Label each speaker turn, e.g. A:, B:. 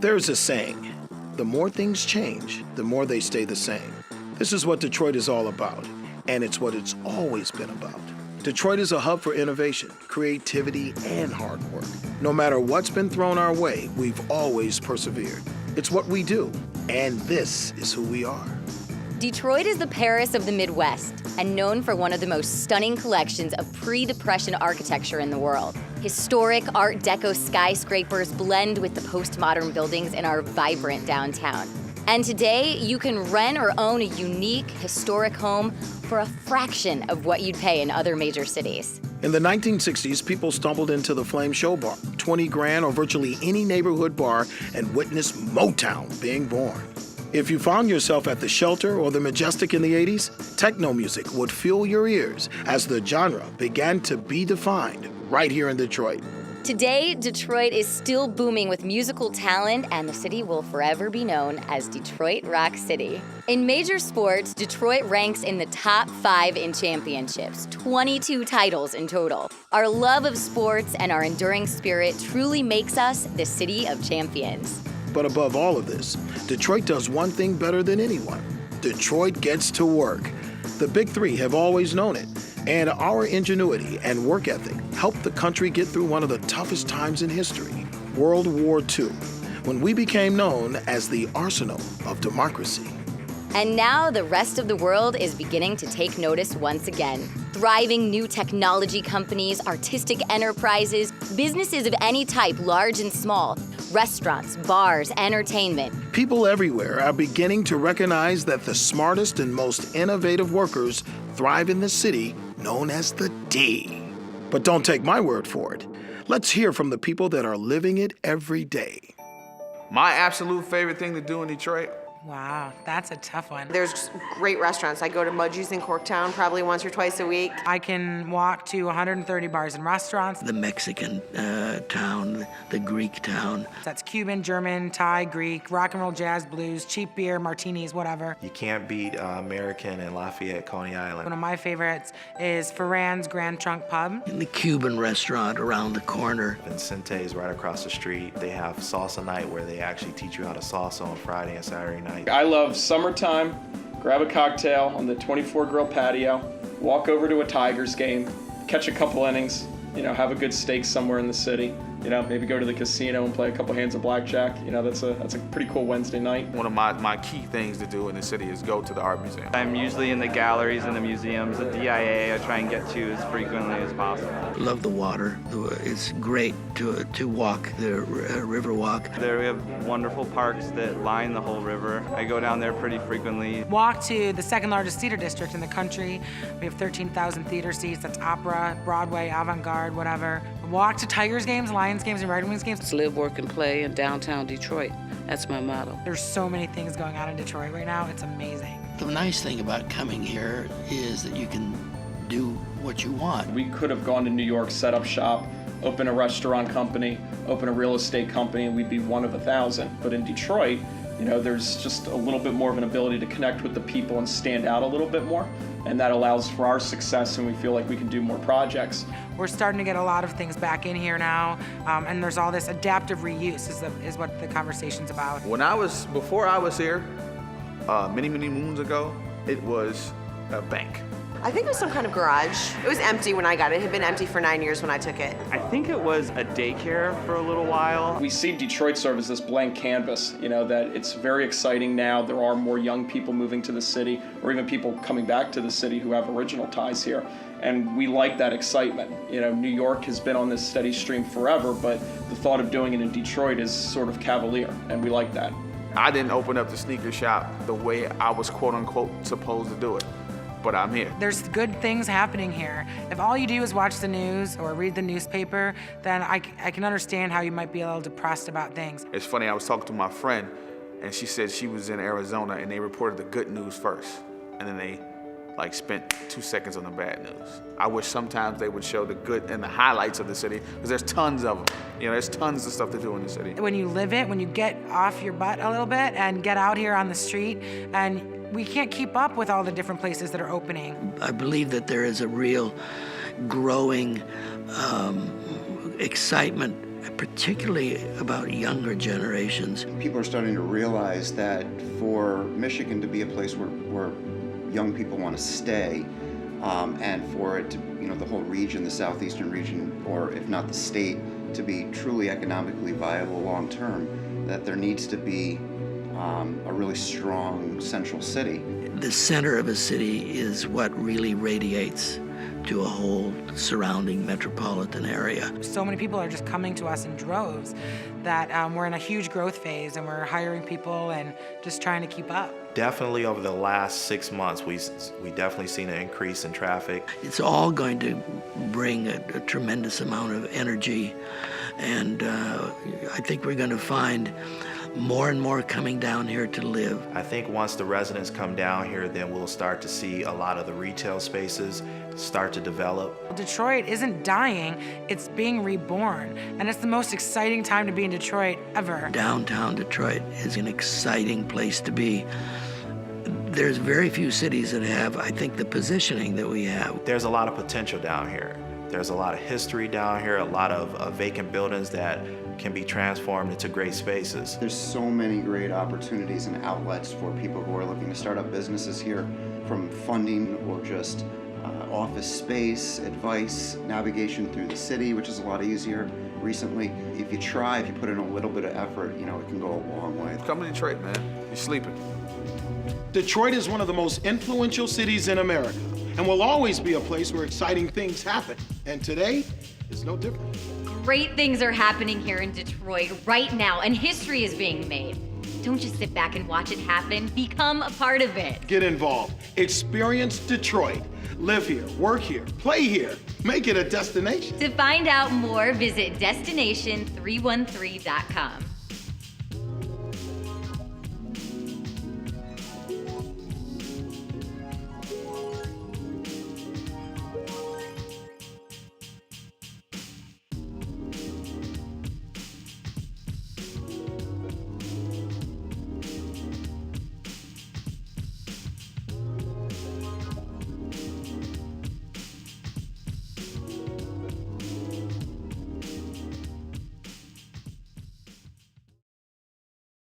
A: There's a saying, the more things change, the more they stay the same. This is what Detroit is all about, and it's what it's always been about. Detroit is a hub for innovation, creativity, and hard work. No matter what's been thrown our way, we've always persevered. It's what we do, and this is who we are.
B: Detroit is the Paris of the Midwest and known for one of the most stunning collections of pre-Depression architecture in the world. Historic Art Deco skyscrapers blend with the postmodern buildings in our vibrant downtown. And today, you can rent or own a unique, historic home for a fraction of what you'd pay in other major cities.
A: In the 1960s, people stumbled into the Flame Show Bar, 20 grand or virtually any neighborhood bar, and witnessed Motown being born. If you found yourself at the Shelter or the Majestic in the 80s, techno music would fill your ears as the genre began to be defined right here in Detroit.
B: Today, Detroit is still booming with musical talent, and the city will forever be known as Detroit Rock City. In major sports, Detroit ranks in the top 5 in championships, 22 titles in total. Our love of sports and our enduring spirit truly makes us the city of champions.
A: But above all of this, Detroit does one thing better than anyone. Detroit gets to work. The Big Three have always known it, and our ingenuity and work ethic helped the country get through one of the toughest times in history, World War II, when we became known as the arsenal of democracy.
B: And now the rest of the world is beginning to take notice once again. Thriving new technology companies, artistic enterprises, businesses of any type, large and small, restaurants, bars, entertainment.
A: People everywhere are beginning to recognize that the smartest and most innovative workers thrive in the city known as the D. But don't take my word for it. Let's hear from the people that are living it every day.
C: My absolute favorite thing to do in Detroit.
D: Wow, that's a tough one.
E: There's great restaurants. I go to Mudgie's in Corktown probably once or twice a week.
D: I can walk to 130 bars and restaurants.
F: The Mexican town, the Greek town.
D: That's Cuban, German, Thai, Greek, rock and roll, jazz, blues, cheap beer, martinis, whatever.
G: You can't beat American and Lafayette, Coney Island.
D: One of my favorites is Ferran's Grand Trunk Pub.
F: In the Cuban restaurant around the corner.
G: Vincente is right across the street. They have salsa night where they actually teach you how to salsa on Friday and Saturday night.
H: I love summertime, grab a cocktail on the 24 Grill patio, walk over to a Tigers game, catch a couple innings, have a good steak somewhere in the city, maybe go to the casino and play a couple hands of blackjack. That's a pretty cool Wednesday night.
C: One of my key things to do in the city is go to the art museum.
I: I'm usually in the galleries and the museums. The DIA I try and get to as frequently as possible.
F: Love the water. It's great to walk the river walk.
I: There we have wonderful parks that line the whole river. I go down there pretty frequently.
D: Walk to the second largest theater district in the country. We have 13,000 theater seats. That's opera, Broadway, avant-garde, whatever. Walk to Tigers games, Lions games, and Red Wings games.
J: Let's live, work, and play in downtown Detroit. That's my motto.
D: There's so many things going on in Detroit right now. It's amazing.
F: The nice thing about coming here is that you can do what you want.
H: We could have gone to New York, set up shop, open a restaurant company, open a real estate company, and we'd be one of 1,000. But in Detroit, there's just a little bit more of an ability to connect with the people and stand out a little bit more. And that allows for our success, and we feel like we can do more projects.
D: We're starting to get a lot of things back in here now, and there's all this adaptive reuse is what the conversation's about.
C: Before I was here, many moons ago, it was a bank.
E: I think it was some kind of garage. It was empty when I got it. It had been empty for 9 years when I took it.
I: I think it was a daycare for a little while.
H: We see Detroit serve as this blank canvas, that it's very exciting now. There are more young people moving to the city, or even people coming back to the city who have original ties here. And we like that excitement. New York has been on this steady stream forever, but the thought of doing it in Detroit is sort of cavalier, and we like that.
C: I didn't open up the sneaker shop the way I was quote unquote supposed to do it. But I'm here.
D: There's good things happening here. If all you do is watch the news or read the newspaper, then I can understand how you might be a little depressed about things.
C: It's funny, I was talking to my friend, and she said she was in Arizona, and they reported the good news first, and then they spent 2 seconds on the bad news. I wish sometimes they would show the good and the highlights of the city, because there's tons of them. There's tons of stuff to do in the city.
D: When you live it, when you get off your butt a little bit and get out here on the street, and we can't keep up with all the different places that are opening.
F: I believe that there is a real growing excitement particularly about younger generations.
K: People are starting to realize that for Michigan to be a place where young people want to stay, and for it to, the whole region, the southeastern region, or if not the state, to be truly economically viable long term, that there needs to be a really strong central city.
F: The center of a city is what really radiates to a whole surrounding metropolitan area.
D: So many people are just coming to us in droves that we're in a huge growth phase, and we're hiring people and just trying to keep up.
G: Definitely over the last 6 months, we definitely seen an increase in traffic.
F: It's all going to bring a tremendous amount of energy, and I think we're going to find more and more coming down here to live.
G: I think once the residents come down here, then we'll start to see a lot of the retail spaces start to develop.
D: Detroit isn't dying, it's being reborn, and it's the most exciting time to be in Detroit ever.
F: Downtown Detroit is an exciting place to be. There's very few cities that have, I think, the positioning that we have.
G: There's a lot of potential down here. There's a lot of history down here, a lot of vacant buildings that can be transformed into great spaces.
K: There's so many great opportunities and outlets for people who are looking to start up businesses here, from funding or just office space, advice, navigation through the city, which is a lot easier recently. If you try, if you put in a little bit of effort, it can go a long way.
C: Come to Detroit, man. You're sleeping.
A: Detroit is one of the most influential cities in America and will always be a place where exciting things happen. And today is no different.
B: Great things are happening here in Detroit right now, and history is being made. Don't just sit back and watch it happen. Become a part of it.
A: Get involved. Experience Detroit. Live here, work here, play here. Make it a destination.
B: To find out more, visit destination313.com.